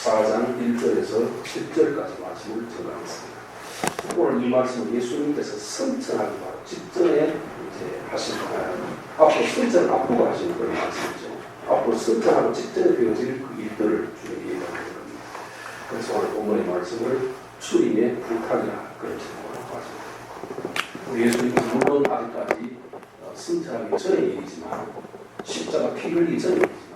4장 1절에서 10절까지 말씀을 전하겠습니다. 오늘 이 말씀은 예수님께서 성천하기 바로 직전에 이제 하신 앞으로 성천을 앞두고 하시는 그런 말씀이죠. 앞으로 성천하고 직전에 되어질 그 일들을 주님이 얘기하는 겁니다. 그래서 오늘 본문의 말씀을 주님의 부탁이라 그런 제목으로 말씀드립니다. 우리 예수님께서 물론 아직까지 성천하기 전의 일이지만 십자가 피 흘리기 전의 일이지만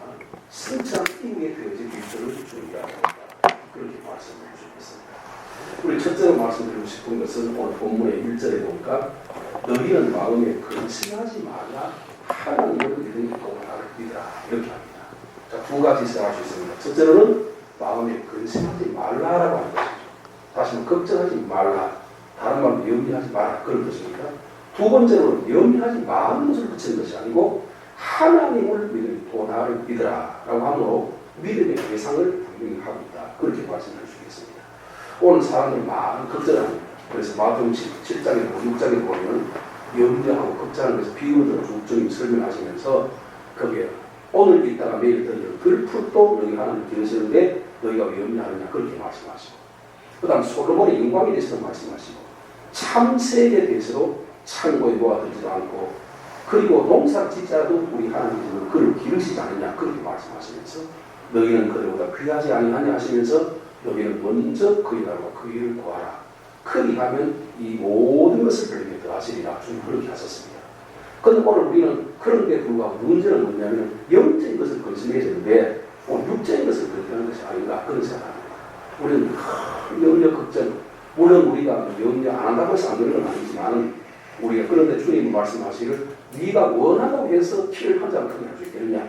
성천 이후에 되어질 일들을 준비하고 있다. 그렇게 말씀을 주셨습니다. 우리 첫째로 말씀드리고 싶은 것은 오늘 본문의 1절에 보니까 너희는 마음에 근심하지 말라 하나님을 믿는 나를 믿으라 이렇게 합니다. 자, 두 가지 생각할 수 있습니다. 첫째로는 마음에 근심하지 말라라고 하는 것이죠. 다시 한번 걱정하지 말라, 다른 말로 염려하지 마라 그런 것입니다. 두 번째로는 염려하지 마는 것을 그치는 것이 아니고 하나님을 믿는 나를 믿으라 라고 함으로 믿음의 대상을 분명히 하고 있다. 그렇게 말씀할 수 있겠습니다. 오늘 사람들이 많은 걱정을 합니다. 그래서 마태복음 7장에 보고 6장에 보면 염려하고 걱정하는 것을 비유로 주님이 설명하시면서 거기에 오늘 있다가 내일 들리는 들풀도 너희 하나님을 기르시는데 너희가 왜 염려하느냐 그렇게 말씀하시고 그 다음 솔로몬의 영광에 대해서도 말씀하시고 참새에 대해서도 창고에 놓아두지도 않고 그리고 농사를 짓자라도 우리 하나님께서는 그를 기르시지 않느냐 그렇게 말씀하시면서 너희는 그들보다 귀하지 아니하냐 하시면서 너희는 먼저 그의 나라와 그 일을 구하라. 그리하면 이 모든 것을 너희에게 더하시리라. 주님 그렇게 하셨습니다. 그런데 오늘 우리는 그런데 불구하고 문제는 뭐냐면 영적인 것을 근심해야 되는데 오늘 육적인 것을 근심하는 것이 아닌가 그런 생각합니다. 우리는 염려 걱정 물론 우리가 염려 안 한다고 해서 안 되는 건 아니지만 우리가 그런데 주님은 말씀하시기를 네가 원한다고 해서 피를 한 장을 크게 할 수 있겠느냐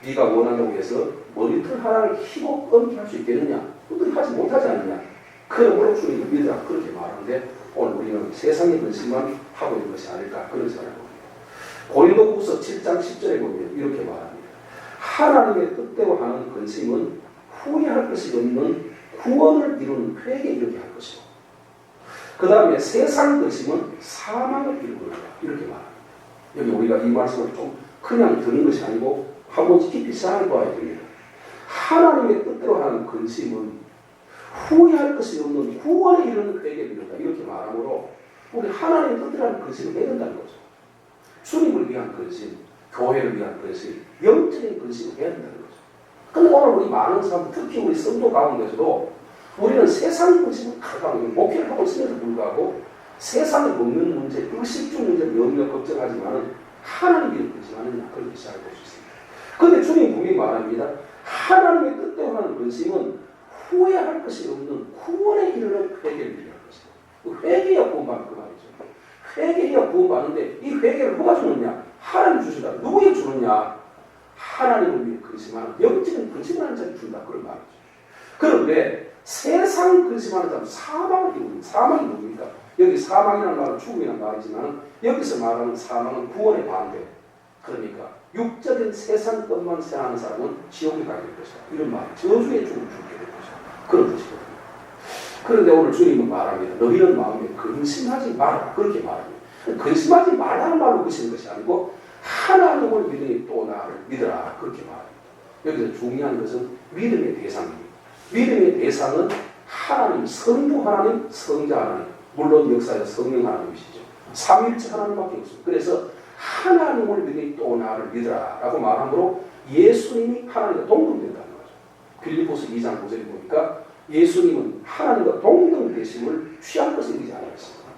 네가 원한다고 해서 머리털 하나를 희고 검게 할 수 있겠느냐 그들이 하지 못하지 않느냐 그러므로 주님을 믿으라 그렇게 말하는데 오늘 우리는 세상의 근심만 하고 있는 것이 아닐까 그런 생각을 봅니다. 고린도후서 7장 10절에 보면 이렇게 말합니다. 하나님의 뜻대로 하는 근심은 후회할 것이 없는 구원을 이루는 회개 이렇게 할 것이고 그 다음에 세상 근심은 사망을 이루는 거다 이렇게 말합니다. 여기 우리가 이 말씀을 좀 그냥 듣는 것이 아니고 한번 깊이 생각해봐야 됩니다. 하나님의 뜻대로 하는 근심은 후회할 것이 없는 구원에 이르는 회개를 이룬다 이렇게 말하므로 우리 하나님의 뜻대로 하는 근심을 해야 된다는 거죠. 주님을 위한 근심, 교회를 위한 근심, 영적인 근심을 해야 된다는 거죠. 그런데 오늘 우리 많은 사람 특히 우리 성도 가운데서도 우리는 세상 근심을 가져가고 목회를 하고 있음에도 불구하고 세상에 먹는 문제, 의식주 문제를 염려 걱정하지만 하나님이 근심하느냐 그렇게 시작할 수 있습니다. 그런데 주님 분명히 말합니다. 하나님의 뜻대로 하는 근심은 후회할 것이 없는 구원에 이르는 회개를 이루는 것이다. 회개야 구원받는 그 말이죠. 회개해야 구원받는데 이 회개를 누가 주느냐? 하나님 주시다. 누구에 주느냐? 하나님을 위해 근심하는 영적인 근심하는 자를 준다 그런 말이죠. 그런데 세상 근심하는 자는 사망을 이루는 사망이 뭡니까? 여기 사망이라는 말은 죽음이라는 말이지만 여기서 말하는 사망은 구원의 반대. 그러니까 육적인 세상 것만 생각하는 사람은 지옥에 가게 될 것이다. 이런 말, 저주의 죽음을 죽게 될 것이다. 그런 뜻이거든요. 그런데 오늘 주님은 말합니다. 너희는 마음에 근심하지 마라. 그렇게 말합니다. 근심하지 말라는 말로 그치는 것이 아니고 하나님을 믿으니 또 나를 믿으라. 그렇게 말합니다. 여기서 중요한 것은 믿음의 대상입니다. 믿음의 대상은 하나님, 성부 하나님, 성자 하나님, 물론 역사에 성령 하나님이시죠. 삼일체 하나님밖에 없습니다. 그래서 하나님을 믿으니 또 나를 믿으라 라고 말함으로 예수님이 하나님과 동등된다는 거죠. 빌립보서 2장 9절에 보니까 예수님은 하나님과 동등되심을 취할 것을 이기지 않았습니다.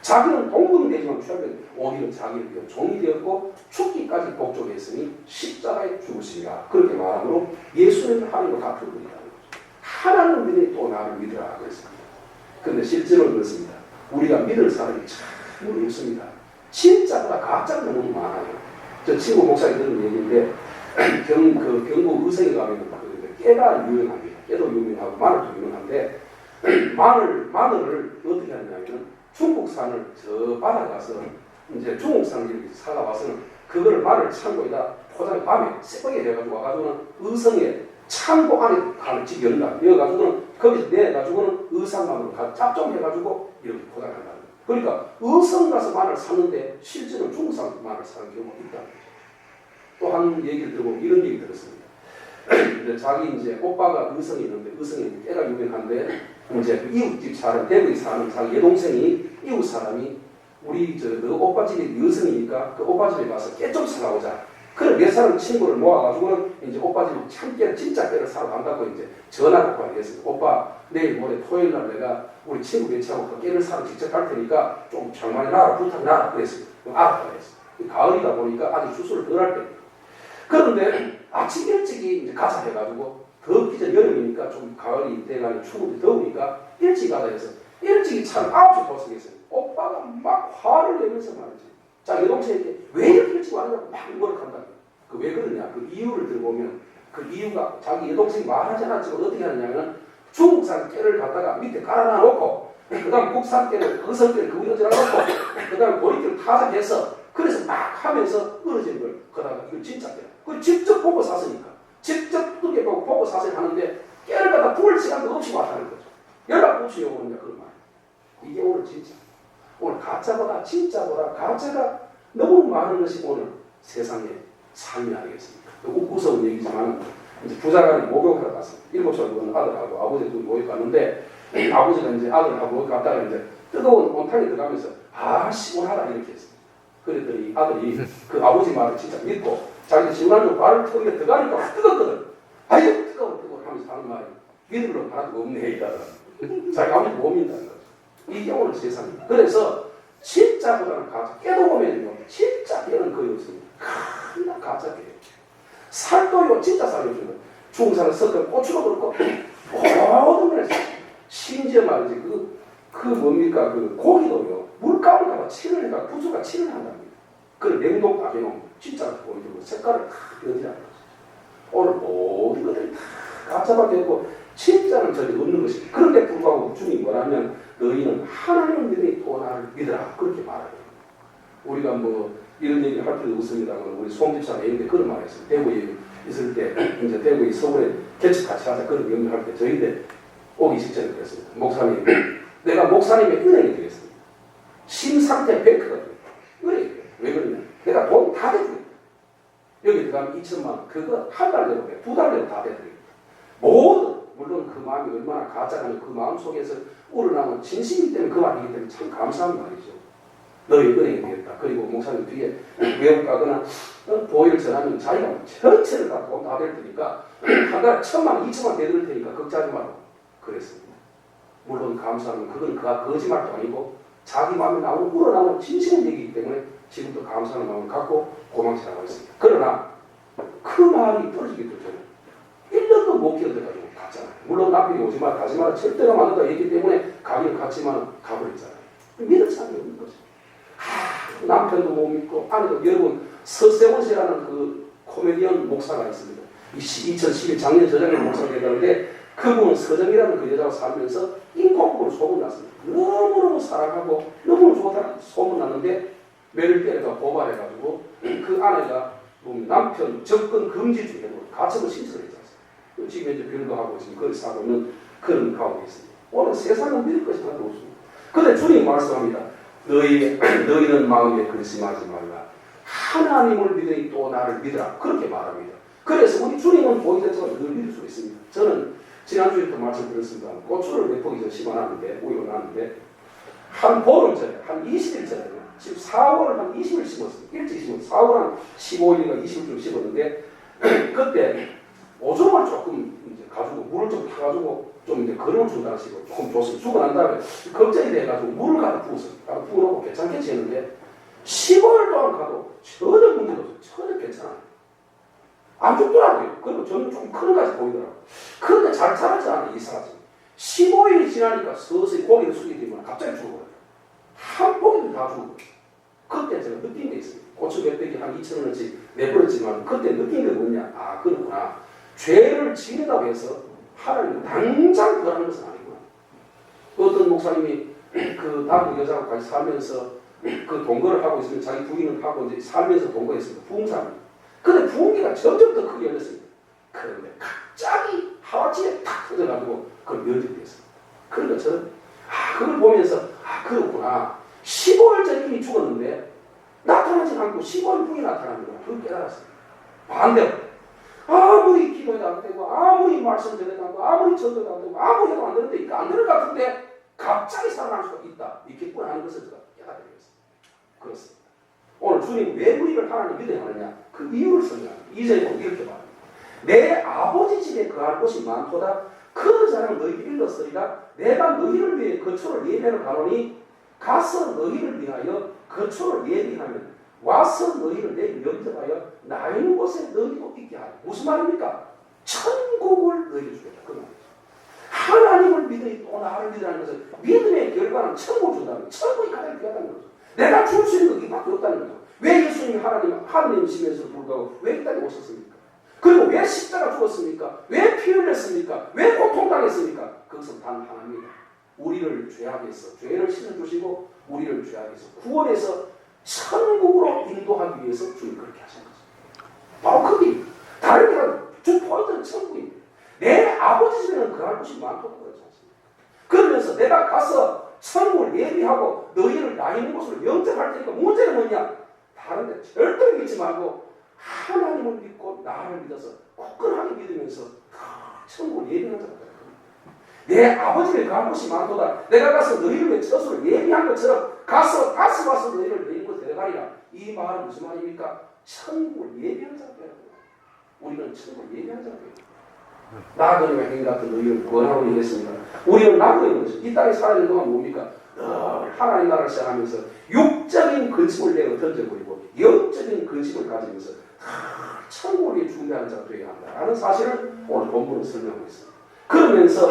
자기는 동등되지만 취할 때 오히려 자기를 위해 종이 되었고 죽기까지 복종했으니 십자가에 죽으시리라 그렇게 말함으로 예수님은 하나님과 같은 분이라는 거죠. 하나님을 믿으니 또 나를 믿으라 그랬습니다. 그런데 실제로 그렇습니다. 우리가 믿을 사람이 참 없습니다. 진짜보다 가짜가 너무 많아요. 저 친구 목사님 들은 얘기인데 경북 의성에 가면 깨가 유명합니다. 깨도 유명하고 마늘도 유명한데 마늘을 어떻게 하냐면 중국산을 저 받아가서 이제 중국산을 이렇게 사가와서는 그거를 마늘 창고에다 포장을 밤에 새벽에 해가지고 와가지고는 의성에 창고 안에 가는 집 열다 여가지고는 거기서 내가지고는 의상마늘로 다 짭정해가지고 이렇게 포장한다. 그러니까 의성 가서 마늘 사는데 실제로 중국산 마늘 사는 경우가 있다. 또 한 얘기를 들어보면 이런 얘기 들었습니다. 자기 이제 오빠가 의성이 있는데 의성이 꽤가 유명한데 이제 이웃집 사람 대구에 사는 자기 여동생이 이웃 사람이 우리 너 오빠 집이 여성이니까 그 오빠 집에 가서 깨 좀 사가오자. 그래 몇 사람 친구를 모아가지고는 이제 오빠 집에 참깨 진짜 깨를 사러 간다고 이제 전화를 하겠어요. 오빠 내일 모레 토요일 날 내가 우리 친구 몇하고 그 깨를 사러 직접 갈 테니까 좀 장만해 놔라 부탁 놔라 그랬어요. 알았다 그랬어요. 가을이다 보니까 아직 주소를 덜 할 때. 그런데 아침 일찍이 이제 가자 해가지고 덥기 전 여름이니까 좀 가을이 돼가지고 추운데 더우니까 일찍 가자 해서 일찍이 차를 9시 도착했어요. 오빠가 막 화를 내면서 말이지. 자, 여동생에게 왜 이렇게 일찍 왔느냐고 막 뭐락한다. 그 왜 그러냐? 그 이유를 들어보면 그 이유가 자기 여동생이 말하지 않았지만 어떻게 하느냐면 중국산 깨를 갖다가 밑에 깔아놔 놓고 그 다음 국산 깨를 의성깨를 그 위에 얹어놔 놓고 그 다음 보리깨를 타작해서 그래서 막 하면서 떨어지는 걸 그러다가 이거 진짜 깨. 그걸 직접 보고 샀으니까 직접 두개 보고 사서 하는데 깨를 갖다 부을 시간도 없이 왔다는 거죠. 연락 없이 오느냐 그런 말. 이게 오늘 진짜. 오늘 가짜보다 진짜보다 가짜가 너무 많은 것이 오늘 세상의 삶이 아니겠습니까? 웃고서운 얘기지만 이제 부자간에 목욕하러 갔습니다. 7살 먹은 아들하고 아버지도 목욕 갔는데 아버지가 이제 아들하고 목욕 갔다가 이제 뜨거운 온탕에 들어가면서 시원하다 이렇게 했습니다. 그랬더니 아들이 그 아버지 말을 진짜 믿고 자기 시원한 발을 턱에 들어가니까 뜨겁거든. 아유 뜨거워 하면서 하는 말이 믿을 놈 하나도 없네 이러더라. 자기 아버지 못 믿는다는 거죠. 이게 오늘 세상입니다. 그래서 진짜보다는 가짜 깨도 보면요 진짜 깨는 거의 없습니다. 큰 가짜게요. 살도요 진짜 살도 주는 중국산을 섞어 고추도 그렇고 모든 면에서 심지어 말이지 그 뭡니까 그 고기도요 물감을 갖다 칠을 해가 구수가 칠을 한답니다. 그걸 냉동 다 해놓으면 진짜 보이고 색깔을 다 변질하는 거죠. 오늘 모든 것들이 다 가짜밖에 없고 진짜는 저기 없는 것입니다. 그런데 불구하고 주님이 뭐라면 너희는 하나님을 믿으니 또 나를 믿으라 그렇게 말하거든요. 우리가 뭐 이런 얘기를 할 필요도 없습니다만 우리 송집사가 예전에 그런 말을 했어요. 대구에 있을 때 이제 대구에 서울에 개척 같이 하자 그런 명령할 때 저희들 오기 직전에 그랬습니다. 목사님 내가 목사님의 은행이 되겠습니다. 심상태 뱅크가 되겠다. 은행이 되겠다. 왜 그러냐 내가 돈 다 대주겠다. 여기 들어가면 2천만 원 그거 한 달 내로 두 달 내로 다 대드리겠다. 모든 물론 그 마음이 얼마나 가짜라면 그 마음 속에서 우러나는 진심이기 때문에 그 말이기 때문에 참 감사한 말이죠. 너희 은행이 되겠다. 그리고 목사님 뒤에 외국 가거나 보혈을 전하면 자기가 전체를 다 돈 다 될 테니까 한 달에 1,000만 원, 2천만 원 대드릴 테니까 걱정하지 말고 그랬습니다. 물론 감사하면 그건 거짓말도 아니고 자기 마음에 나오는 우러나오는 진심의 얘기이기 때문에 지금도 감사하는 마음을 갖고 고망치라고 했습니다. 그러나 그 말이 떨어지기도 전에 1년도 못 견뎌가지고 갔잖아요. 물론 남편이 오지 마라 가지 마라 절대로 만든다 얘기 때문에 가기는 갔지만 가버렸잖아요. 믿을 사람이 없는 거죠. 남편도 못 믿고 아내도 여러분 서세원 씨라는 그 코미디언 목사가 있습니다. 2011 작년 저작년 목사가 되었는데 그분은 서정이라는 그 여자와 살면서 인공으로 소문났습니다. 너무너무 사랑하고 너무 좋다 소문났는데 매를 때려가 고발해가지고 그 아내가 남편 접근 금지 중에 가처분 신청을 했지 않습니까? 지금 이제 변도 하고 지금 그걸 사고 있는 그런 가운데 있습니다. 오늘 세상은 믿을 것이 하나도 없습니다. 그런데 주님 말씀합니다. 너희는 마음에 근심하지 말라. 하나님을 믿으니 또 나를 믿으라. 그렇게 말합니다. 그래서 우리 주님은 보이자처럼 늘 믿을 수 있습니다. 저는 지난주에도 말씀드렸습니다. 고추를 몇 포기 심어놨는데 우유를 놨는데 한 보름 전에 한 20일 전에 지금 4월 한 20일 심었습니다. 일찍 심었어요. 4월 한 15일인가 20일쯤 심었는데 그때 오줌을 조금 이제 가지고 물을 좀 타가지고 좀 이제 걸음을 준다는 식으로 조금 줬어요. 주고 난 다음에 걱정이 돼가지고 물을 갖다 부었어요. 부어놓고 괜찮겠지 했는데 15일 동안 가도 전혀 문제가 없어요. 전혀 괜찮아요. 안 죽더라고요. 그리고 저는 조금 큰 것까지 보이더라고요. 그런데 잘 자라지 않아요. 이상하지. 15일이 지나니까 서서히 고기를 숙이게 되면 갑자기 죽어버려요. 한 포기도 다 죽어버려요. 그때 제가 느낀 게 있어요. 고추 몇 백이 한 2,000원어치 내버렸지만 그때 느낀 게 뭐냐. 아 그렇구나. 죄를 지는다고 해서 하나님 당장 벌하는 것은 아니구나. 어떤 목사님이 그 남국 여자하고 같이 살면서 그 동거를 하고 있으면 자기 부인을 하고 이제 살면서 동거했습니다. 부흥사입니다. 근데 부흥기가 점점 더 크게 열렸습니다. 그런데 갑자기 하루아침에 탁 터져가지고 그걸 면직됐습니다. 그러니까 저는 그걸 보면서 그렇구나. 15일 전에 이미 죽었는데 나타나지 않고 15일 후에 나타나는구나. 그걸 깨달았습니다. 반대로 아무리 기도해도 안 되고 아무리 말씀 드려도 안 되고 아무리 전도도 안 되고 아무리 해도 안 되는데 이거 안 되는 것 같은데 갑자기 살아날 수가 있다. 있겠구나 하는 것을 제가 깨닫게 되었습니다. 그렇습니다. 오늘 주님 왜 우리를 하나님 믿어야 하느냐? 그 이유를 설명합니다. 2절에 보면 이렇게 말합니다. 내 아버지 집에 거할 곳이 많도다. 그 자는 너희를 일렀으리라. 내가 너희를 위해 거처를 예비하러 가노니 가서 너희를 위하여 거처를 예비하면 와서 너희를 내 영접하여 나 있는 곳에 너희도 있게 하라. 무슨 말입니까? 천국을 너희에게 주겠다. 그 말이죠. 하나님을 믿으니 또 나를 믿으라는 것은 믿음의 결과는 천국을 준다는 거예요. 천국이 가장 귀하다는 거죠. 내가 줄 수 있는 것 이밖에 없다는 거죠. 왜 예수님이 하나님이시면서도 불구하고 왜 이 땅에 오셨습니까? 그리고 왜 십자가 죽었습니까? 왜 피 흘렸습니까? 왜 고통당했습니까? 그것은 단 하나입니다. 우리를 죄악에서 죄를 씻어주시고 우리를 죄악에서 구원해서 천국으로 인도하기 위해서 주님 그렇게 하신 거죠. 바로 그게 다른 게 아니라 주 포인트는 천국입니다. 내 아버지 집에는 거할 곳이 많다고 그러지 않습니까? 그러면서 내가 가서 천국을 예비하고 너희를 나 있는 곳으로 영접할 테니까 문제는 뭐냐? 다른데 절대 믿지 말고 하나님을 믿고 나를 믿어서 굳건하게 믿으면서 천국을 예비하는 자가 되는 겁니다. 내 아버지의 거할 곳이 많도다. 내가 가서 너희를 위해 처소를 예비한 것처럼 가서 다시 와서 너희를 내 있는 곳에 데려가리라. 이 말은 무슨 말입니까? 천국을 예비하는 자가 되는 겁니다. 우리는 천국을 예비하는 자가 되는 겁니다. 나그네와 행인 같은 너희를 구원하고 있겠습니다. 우리는 나그네인 것이죠. 이 땅에 살아있는 동안 뭡니까? 하나님 나라를 시작하면서 육적인 근심을 내어 던져버리고 영적인 근심을 가지면서 천국을 준비하는 자가 되어야 한다라는 사실을 오늘 본문은 설명하고 있습니다. 그러면서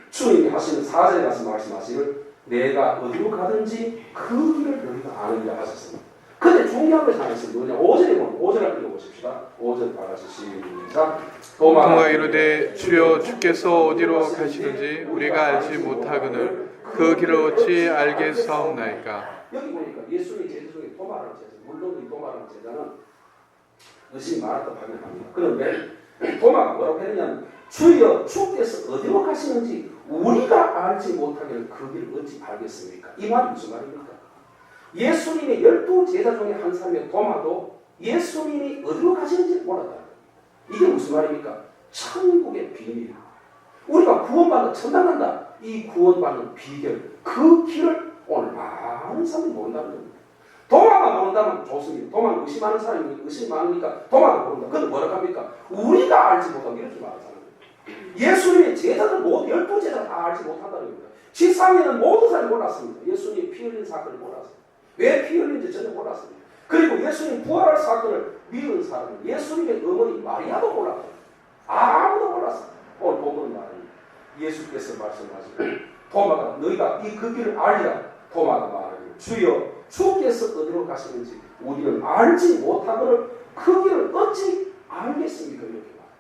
주님이 하시는 4절에 가서 말씀하시는 내가 어디로 가든지 그 길을 너희가 아느니라 하셨습니다. 근데 중요한 것이 하나 있습니다. 5절에 보면 5절을 읽어보십시다. 5절 다 같이 시작. 도마가 이르되 주여 주께서 어디로 가시는지 우리가 알지 못하거늘 그 길을 어찌 알겠사옵나이까. 여기 보니까 예수의 제자 중에 도마라는 제자, 물론 이 도마라는 제자는 의심이 많았다 발견합니다. 그런데 도마가 뭐라고 했느냐면 주여 주께서 어디로 가시는지 우리가 알지 못하기를 그 길을 어찌 알겠습니까? 이 말이 무슨 말입니까? 예수님의 12 제자 중에 한 사람의 도마도 예수님이 어디로 가시는지 몰랐다. 이게 무슨 말입니까? 천국의 비밀. 우리가 구원받는 천당 간다. 이 구원받는 비결, 그 길을 오늘 많은 사람이 모른다는 겁니다. 도마가 모른다면 좋습니다. 도마는 의심하는 사람이 의심이 많으니까 도마가 모른다. 그런데 뭐라고 합니까? 우리가 알지 못하고 이렇게 말하잖아요. 예수님의 제자들 모두 12 제자가 다 알지 못한다는 겁니다. 지상에는 모든 사람이 몰랐습니다. 예수님이 피 흘린 사건을 몰랐습니다. 왜 피 흘린지 전혀 몰랐습니다. 그리고 예수님 부활할 사건을 믿은 사람은 예수님의 어머니 마리아도 몰랐어요. 아무도 몰랐어요. 오늘 본문은 말입니다. 예수께서 말씀하시고 도마가 너희가 이 그 길을 알리라. 도마가 말하기를 주여 주께서 어디로 가시는지 우리는 알지 못하거늘 그 길을 어찌 알겠습니까? 이렇게 말합니다.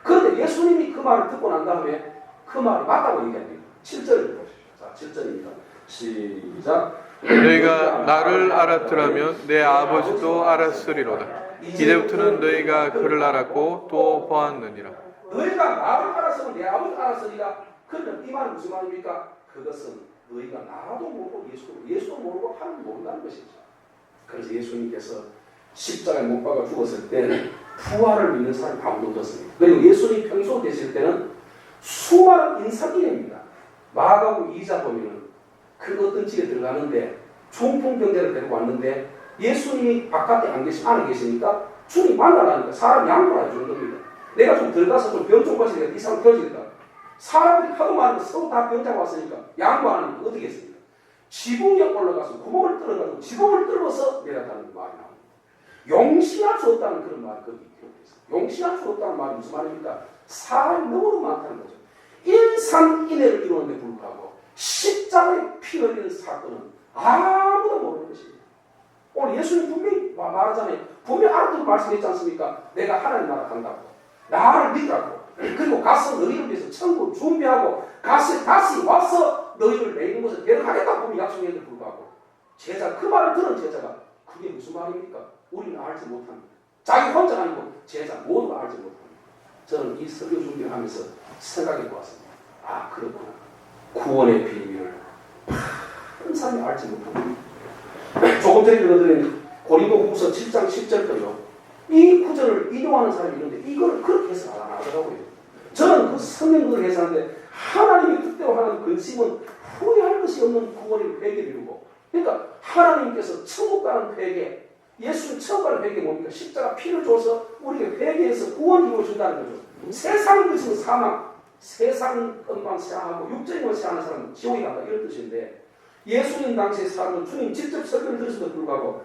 그런데 예수님이 그 말을 듣고 난 다음에 그 말이 맞다고 얘기합니다. 7절을 보십시오. 자, 7절입니다. 시작. 너희가 나를 알았더라면 내 아버지도 알았으리로다. 이제부터는 너희가 그를 알았고 또 보았느니라. 너희가 나를 알았으면 내 아버지도 알았으리라. 그러면 이 말은 무슨 말입니까? 그것은 너희가 나도 모르고 예수도 모르고 하나님 모른다는 것이죠. 그래서 예수님께서 십자가에 못 박아 죽었을 때는 부활을 믿는 사람이 아무도 없었습니다. 그리고 예수님 평소 계실 때는 수많은 인사기입니다. 마가복음 2장 보면은 그 어떤 집에 들어가는데 중풍병자를 데리고 왔는데 예수님이 바깥에 안 계시고 안에 계시니까 주님 만나라니까 사람 양보를 해주는 겁니다. 내가 좀 들어가서 좀 병 좀 고치니까 이 사람 터지겠다. 사람들이 하도 많은데 서로 다 병자가 왔으니까 양보하니까 어떻게 했습니까? 지붕에 올라가서 구멍을 뚫어가지고 지붕을 뚫어서 내려가는 말이 나옵니다. 용신할 수 없다는 그런 말이 거기 기록되어 있어요. 용신할 수 없다는 말이 무슨 말입니까? 사람이 너무 많다는 거죠. 인산인해를 이루는데 불구하고 십자가에 피 흘리는 사건은 아무도 모르는 것입니다. 오늘 예수님 분명히 말하잖아요. 분명히 알아듣고 말씀했지 않습니까? 내가 하나님 나라 간다고. 나를 믿으라고. 그리고 가서 너희를 위해서 천국을 준비하고 가서 다시 와서 너희를 내 있는 곳에 데려가겠다고 분명히 약속했는데 불구하고 제자, 그 말을 들은 제자가 그게 무슨 말입니까? 우리는 알지 못합니다. 자기 혼자가 아니고 제자 모두가 알지 못합니다. 저는 이 설교 준비를 하면서 생각해 보았습니다. 아, 그렇구나. 구원의 비밀을 많은 사람이 알지 못합니다. 조금 전에 읽어드린 고린도후서 7장 10절도요. 이 구절을 인용하는 사람이 있는데 이걸 그렇게 해서 안 하더라고요. 저는 그 성경을 해석하는데 하나님이 뜻대로 근심은 후회할 것이 없는 구원의 회개를 이루고, 그러니까 하나님께서 천국 가는 회개, 예수님 천국 가는 회개 뭡니까? 십자가 피를 줘서 우리에게 회개해서 구원을 이루어준다는 거죠. 세상을 그치는 사망, 세상 것만 생각하고 육적인 것만 생각하는 사람은 지옥에 간다, 이런 뜻인데, 예수님 당시의 사람은 주님 직접 설교를 들었음에도 불구하고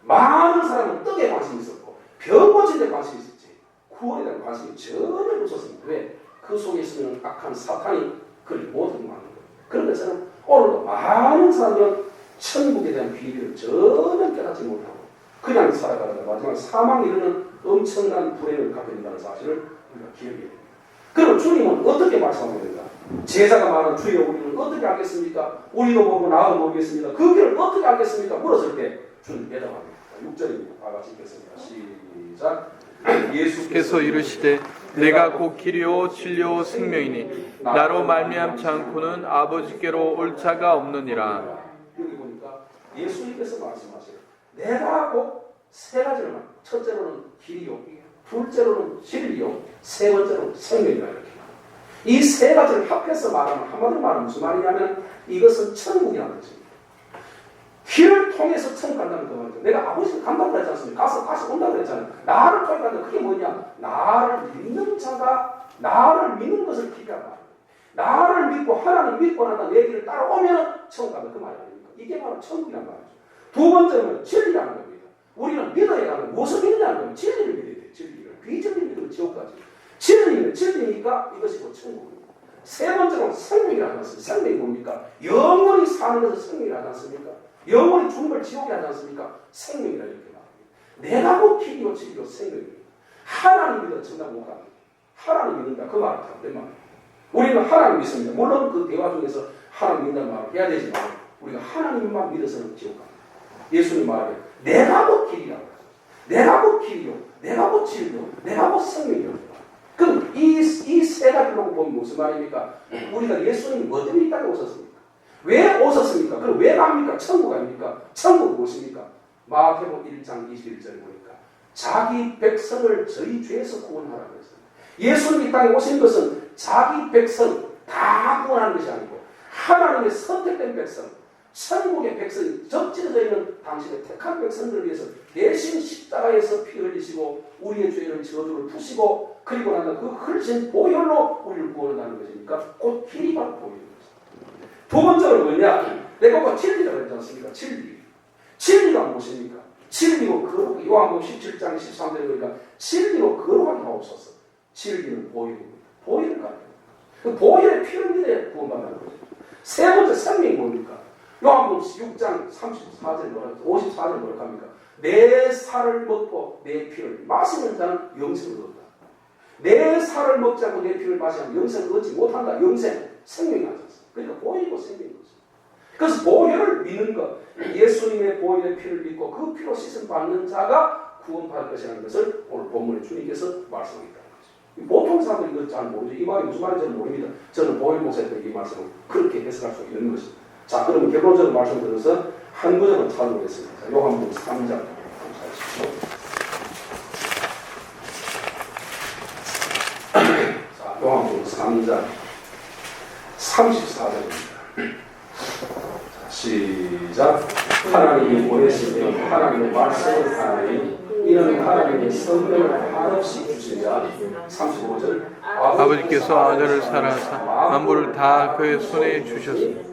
많은 사람은 떡에 관심이 있었고 병 고친 데 관심이 있었지 구원에 대한 관심이 전혀 없었습니다. 왜? 그 속에 있으면 악한 사탄이 그를 모든 걸 하는 거예요. 그런데 저는 오늘도 많은 사람들은 천국에 대한 비밀을 전혀 깨닫지 못하고 그냥 살아가다가 마지막 사망에 이르는 엄청난 불행을 갖게 된다는 사실을 우리가 기억해야 됩니다. 그럼 주님은 어떻게 말씀하고 있는가? 제자가 말하는 주여 우리는 어떻게 알겠습니까? 우리도 모르고 나도 모르겠습니다. 그 길을 어떻게 알겠습니까? 물었을 때 주님 대답합니다. 6절입니다. 다 같이 읽겠습니다. 시작. 예수께서 이르시되 내가 곧 길이요 진리요 생명이니 나로 말미암지 않고는 아버지께로 올 자가 없느니라. 여기 보니까 예수님께서 말씀하세요. 내가 곧 세 가지를 말. 첫째로는 길이요, 둘째로는 진리요, 세 번째로는 생명이라 이렇게 말합니다. 이 세 가지를 합해서 말하면 한마디로 말하면 무슨 말이냐면 이것은 천국이라는 뜻입니다. 길을 통해서 천국 간다는 그 말이죠. 내가 아버지를 간다고 그랬지 않습니까? 가서 다시 온다고 그랬잖아요. 나를 통해 간다. 그게 뭐냐? 나를 믿는 자가 나를 믿는 것을 기대한 말이에요. 나를 믿고 하나님 믿고 나다 내 길을 따라오면 천국 간다. 그 말이 아닙니까? 이게 바로 천국이란 말이죠. 두 번째는 진리라는 겁니다. 우리는 믿어야 하는 무엇을 믿느냐는 겁니다. 진리를 믿어야 돼요. 진리를. 비진리를 믿으면 지옥까지. 진리는 진리니까 이것이 곧 천국입니다. 세 번째로는 생명이라는 것은 생명이 뭡니까? 영원히 사는 것을 생명이라지 않습니까? 영원히 죽는 걸 지옥이 하지 않습니까? 생명이라 이렇게 말합니다. 내가 곧 길이요 진리요 생명입니다. 하나님 믿어 정답 못 갑니다. 하나님 믿는다 그 말은 잘못된 말이에요. 우리는 하나님 믿습니다. 물론 그 대화 중에서 하나님 믿는다는 말을 해야 되지만 우리가 하나님만 믿어서는 지옥 갑니다. 예수님 말하기에 내가 곧 길이라고 하죠. 내가 곧 길이요, 내가 곧 진리요, 내가 곧 생명이요. 그럼 이 세 가지로 보면 무슨 말입니까? 우리가 예수님이 뭐 때문에 이 땅에 오셨습니까? 왜 오셨습니까? 그럼 왜 갑니까? 천국 아닙니까? 천국 무엇입니까? 마태복음 1장 21절에 보니까 자기 백성을 저희 죄에서 구원하라고 했어요. 예수님 이 땅에 오신 것은 자기 백성 다 구원하는 것이 아니고 하나님의 선택된 백성, 천국의 백성이 적재되어 있는 당신의 택한 백성들을 위해서 대신 십자가에서 피 흘리시고 우리의 죄를 저주를 푸시고 그리고 나서 그 흘리신 보혈로 우리를 구원한다는 것이니까 곧 길이 바로 보혈입니다. 두 번째로 뭐냐? 내가 뭐 진리라고 했지 않습니까? 진리. 진리가 무엇입니까? 진리로 거룩, 요한복음 17장 13절에 보니까 진리로 거룩하게 하옵소서. 진리는 보혈입니다. 보혈을 가르쳐요. 그 보혈의 피를 믿어야 구원받는 거죠. 세 번째 생명이 뭡니까? 요한복음 6장 34절 뭐라 54절 뭐라 합니까? 내 살을 먹고 내 피를 마시는 자는 영생을 얻는다. 내 살을 먹지 않고 내 피를 마시면 영생을 얻지 못한다. 영생, 생명이 아니지 않습니까? 그러니까 보혈이고 생명인 거죠. 그래서 보혈을 믿는 것, 예수님의 보혈의 피를 믿고 그 피로 씻음 받는 자가 구원받을 것이라는 것을 오늘 본문에 주님께서 말씀하셨다는 거죠. 보통 사람들이 이걸 잘 모르죠. 이 말이 무슨 말인지 저는 모릅니다. 저는 보혈 목사에 이 말씀을 그렇게 해석할 수 있는 것입니다. 자, 그러면 결론적으로 말씀드려서 한 구절을 찾아보겠습니다. 요한복음 3장 감사하십시오. 자, 요한복음 3장 34절입니다. 시작. 하나님이 보내시며 하나님의 말씀을 하나니 이는 하나님의 성령을 한없이 주시자. 35절. 아버지께서 아들을 사랑하사 만물을 다 그의 손에 주셨으니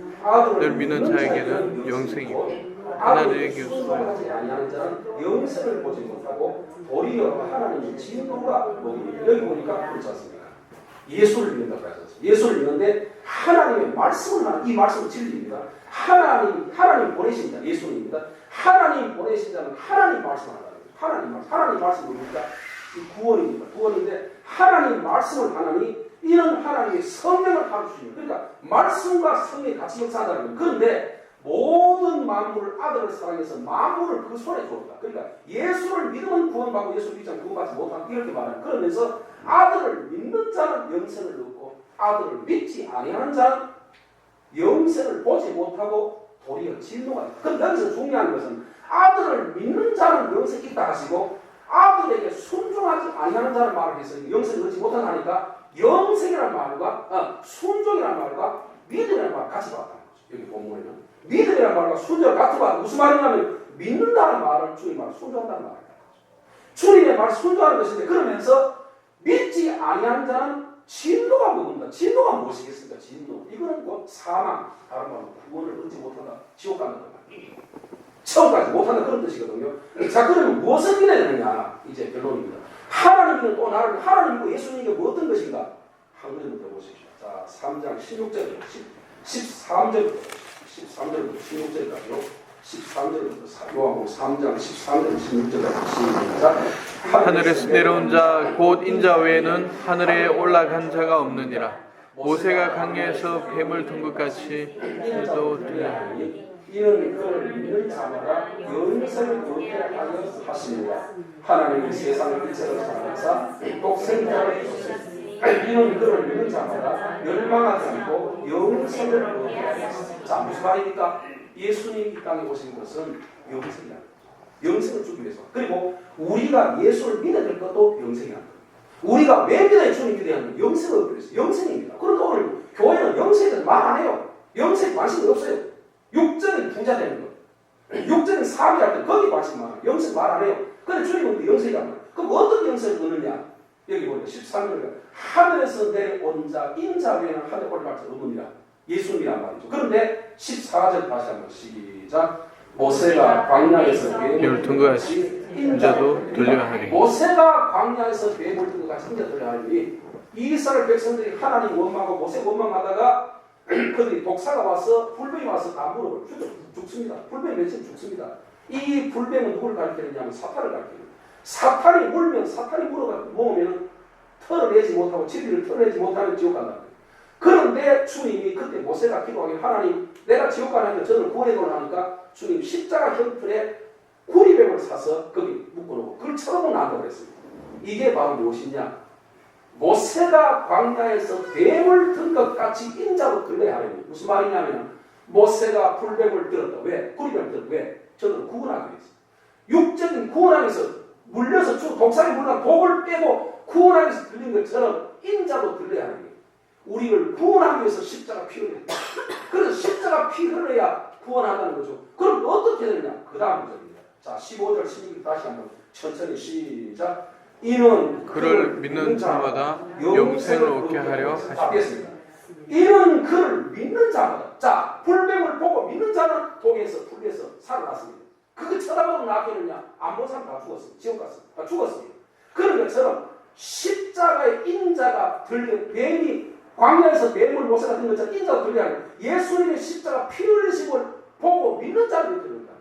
늘 믿는 자에게는 영생이고 하나님에게 순종하지 아니하는 자는 영생을 보지 못하고 도리어 하나님의 진노가 목입니다. 여기 보니까 그렇지 않습니까? 예수를 믿는다고 하셨어요. 예수를 믿는데 하나님의 말씀을 하는 이 말씀은 진리입니다. 하나님 보내신 자 예수님입니다. 하나님 보내신 자는 하나님 말씀을 한다는 거예요. 하나님 말씀은 뭡니까? 이 구원입니다. 구원인데 하나님 말씀을 하나니 이는 하나님의 성령을 가르치십니다. 그러니까 말씀과 성령이 같이 역사한다는 거예요. 그런데 모든 만물을 아들을 사랑해서 만물을 그 손에 줬다. 그러니까 예수를 믿으면 구원받고 예수 믿지 않으면 구원받지 못한다. 이렇게 말해요. 그러면서 아들을 믿는 자는 영생을 얻고 아들을 믿지 아니하는 자는 영생을 보지 못하고 도리어 진노가 있다. 그럼 여기서 중요한 것은 아들을 믿는 자는 영생이 있다 하시고 아들에게 순종하지 아니하는 자를 말을 해서 영생을 얻지 못하니까 영생이라는 말과 순종이라는 말과 믿음이라는 말 같이 봤다는 거죠. 여기 본문에는 믿음이라는 말과 순종을 같이 봤다. 무슨 말이냐면 믿는다는 말은 주님의 말 순종한다는 말이에요. 주님의 말 순종하는 것인데 그러면서 믿지 아니하는 자는 진노가 먹는다. 진노가 무엇이겠습니까? 진노. 이거는 곧 사망, 다른 말로 구원을 얻지 못한다. 지옥 간다는 말이에요. 처음까지 못한다 그런 뜻이거든요. 자, 그러면 무엇을 믿어야 되느냐? 이제 결론입니다. 하나님은 또 나를 하나님과 예수님이 뭐 어떤 것인가? 한 가지부터 보십시오. 자, 3장 16절, 13절부터 16절까지요. 13절부터 요한복음 3장 13절 16절까지 시작. 하늘에서 내려온 자 곧 인자 외에는 하늘에 올라간 자가 없느니라. 모세가 강야에서 뱀을 둔 것 같이 그도 들려하니 이는 그를 믿는 자마다 영생을 얻게 하려 하십니다. 하나님이 세상을 일체로 사랑하사 독생자를 주셨으니 이는 그를 믿는 자마다 멸망하지 않고 영생을 얻게 하려 하십니다. 자, 무슨 말입니까? 예수님이 이 땅에 오신 것은 영생이라는 거죠. 영생을 주기 위해서. 그리고 우리가 예수를 믿어야 될 것도 영생이라는 거예요. 우리가 왜 믿어야 주님 믿어야 하는 영생을 얻기 위해서. 영생입니다. 그런데 오늘 교회는 영생에 대해서 말 안 해요. 영생에 관심이 없어요. 육적인 부자 되는 것. 육적인 사업이랄 때 거기 관심 많아요. 영생 말 안 해요. 그런데 주님은 영생이란 말이에요. 그럼 어떤 영생을 얻느냐? 여기 보니까 13절에 하늘에서 내려온 자 인자 외에는 하늘에 올라갈 자 없느니라. 예수님이란 말이죠. 그런데 14절 다시 한번 시작. 모세가 광야에서 뱀을 든 것 같이 인자도 들려하리. 모세가 광야에서 뱀을 든 것 같이 인자 들려하리. 이스라엘 백성들이 하나님 원망하고 모세 원망하다가 그들이 독사가 와서 불뱀이 와서 다 물어버려 죽습니다. 불뱀이 맺히면 죽습니다. 이 불뱀은 누구를 가리키느냐면 사탄을 가리키는. 사탄이 물면 사탄이 먹으면 털어내지 못하고 진리를 털어내지 못하면 지옥 간다. 그런데 주님이 그때 모세가 기도하길 하나님 내가 지옥 가는데 저를 구원해달라고 하니까 주님 십자가 형틀에 구리뱀을 사서 거기 묶어놓고 그걸 쳐다보고 난다고 그랬습니다. 이게 바로 무엇이냐? 모세가 광야에서 뱀을 든 것 같이 인자로 들려야 하려니 무슨 말이냐면 모세가 불뱀을 들었다. 왜? 구리뱀을 들었다. 왜? 저들을 구원하기 위해서. 육적인 구원하기 위해서 물려서 독사에 물려 독을 빼고 구원하기 위해서 들린 것처럼 인자도 들려야 하려니 우리를 구원하기 위해서 십자가 피 흘렸다. 그래서 십자가 피 흘러야 구원한다는 거죠. 그럼 어떻게 되느냐? 그 다음 문제입니다. 자, 15절, 16절 다시 한번 천천히 시작. 이는 그를 믿는 자마다 영생을 얻게 하려 하십니다. 이는 그를 믿는 자마다. 자, 불뱀을 보고 믿는 자는 독에서 풀에서 살아났습니다. 그거 쳐다보고 나겠느냐? 안 본 사람 다 죽었습니다. 지옥 갔습니다. 다 죽었습니다. 그런 것처럼 십자가의 인자가 들려 뱀이 광야에서 뱀을 모세가 든 것처럼 인자가 들려하는 예수님의 십자가 피 흘리심을 보고 믿는 자를 들린다.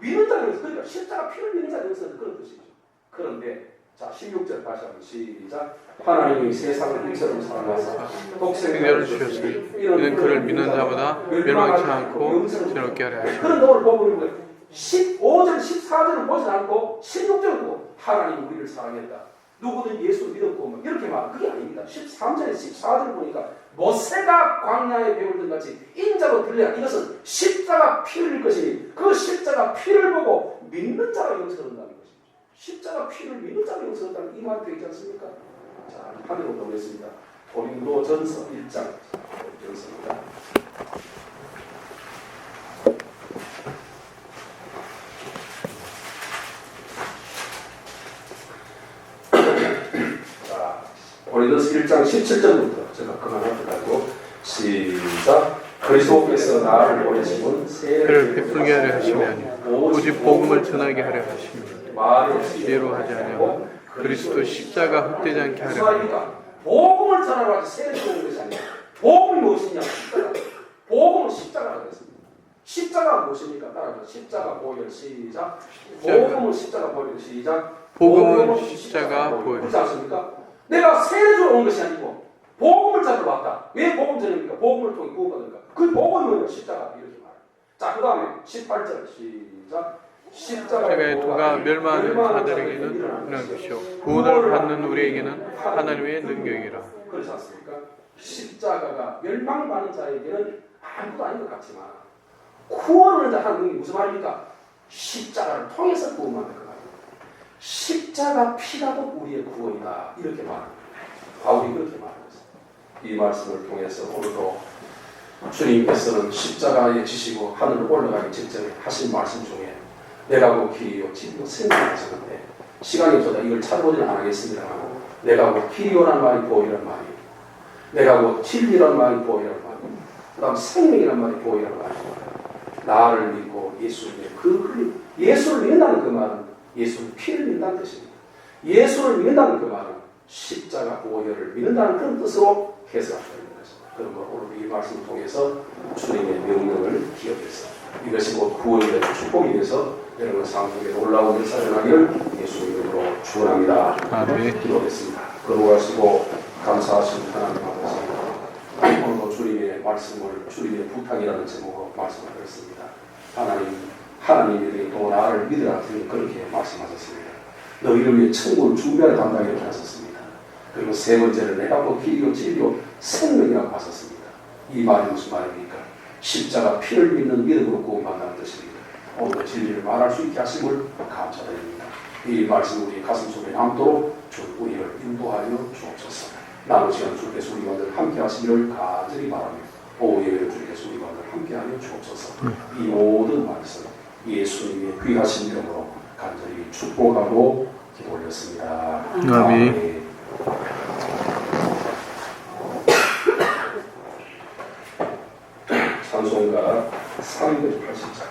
믿는 자를 그러니까 십자가 피를 믿는 자를 여기서 그런 뜻이죠. 그런데 자 16절 다시 한번 시작. 하나님이 세상을 일처럼 사랑하사 독생자를 주셨으니 이는 그를 믿는 자마다 멸망치 않고 즐겁게 하려 하십니다. 그런 걸 보면 15절 14절은 보지 않고 16절은 보고 하나님 우리를 사랑했다. 누구든 예수를 믿었고 이렇게 말하는 그게 아닙니다. 13절에 14절 보니까 모세가 광야에 뱀을 든 같이 인자로 들려야 이것은 십자가 피 흘릴 것이니 그 십자가 피를 보고 믿는 자가 영생을 얻는다는 것입니다. 십자가 피를 믿는 자가 영생을 얻는다는 이 말이 되지 않습니까? 자, 하늘로 보겠습니다. 고린도 전서 1장 전서입니다. 고린도서 1장 17절부터 제가 그만하더라도 시작. 그리스도께서 나를 보내심은 그를 베풀게 하려 하심이 아니요 오직 복음을 전하게 하려 하십니다. 지혜로 하지 아니하고 그리스도 십자가 헛되지 않게 하려 합니다. 복음을 전하러 하지 세례를 주는 것이 아니라 복음이 무엇이냐? 십자가. 복음은 십자가라고 했습니다. 십자가 무엇입니까? 따라서 십자가 보혈 시작. 복음은 십자가 보혈 시작. 복음은 십자가 보혈. 그렇지 않습니까? 내가 세례주러 온 것이 아니고 복음을 잡으러 왔다. 왜 복음 전입니까? 복음을 통해 구원받으니까. 그 복음이 뭐냐? 십자가 이렇게 말해요. 자, 그 다음에 18절 시작. 십자가의 도가 멸망하는 자들에게는 이런 것이요 구원을 받는 우리에게는 하나님의 능력이라. 그렇지 않습니까? 십자가가 멸망받는 자에게는 아무것도 아닌 것 같지만 구원을 하는 능력이 무슨 말입니까? 십자가를 통해서 구원받는 것 말입니다. 십자가 피라도 우리의 구원이다. 이렇게 말합니다. 바울이 그렇게 말합니다. 이 말씀을 통해서 오늘도 주님께서는 십자가에 지시고 하늘로 올라가기 직전에 하신 말씀 중에 내가 곧 길이요 진리요 생명이었는데 시간이 없어서 이걸 찾아보지는 않겠습니다만 내가 곧 길이요라는 말이 보이란 말이에요. 내가 곧 진리란 말이 보이란 말이에요. 그 다음 생명이란 말이 보이란 말이에요. 나를 믿고 예수를 믿는 예수를 믿는다는 그 말은 예수의 피를 믿는다는 뜻입니다. 예수를 믿는다는 그 말은 십자가 보혈을 믿는다는 그런 뜻으로 해석할 수 있는 것입니다. 그러므로 오늘 이 말씀을 통해서 주님의 명령을 기억해서 이것이 곧 구원이 되고 축복이 돼서 여러분 삶 속에 놀라운 역사를 일어나기를 예수 이름으로 축원합니다. 아멘. 기도하겠습니다. 거룩하시고 감사하신 하나님 아버지, 오늘도 주님의 말씀을 주님의 부탁이라는 제목으로 말씀하셨습니다. 하나님이 또 나를 믿으라 그렇게 말씀하셨습니다. 너희를 위해 천국을 준비하러 간다 이렇게 하셨습니다. 그리고 세 번째는 내가 곧 길이요 진리요 생명이라고 하셨습니다. 이 말이 무슨 말입니까? 십자가 피를 믿는 믿음으로 구원받는다는 뜻입니다. 오늘도 진리를 말할 수 있게 하심을 감사드립니다. 이 말씀 우리 가슴 속에 남도록 주 우리를 인도하여 주옵소서. 남은 시간 주께서 우리와 늘 함께 하시기를 간절히 바라며 오후 예배를 주께서 우리와 늘 함께 하여 주옵소서. 이 모든 말씀 예수님의 귀하신 이름으로 간절히 축복하고 기도 올렸습니다. 아멘. 찬송가 380장.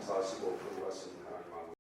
감사하시고 거룩하신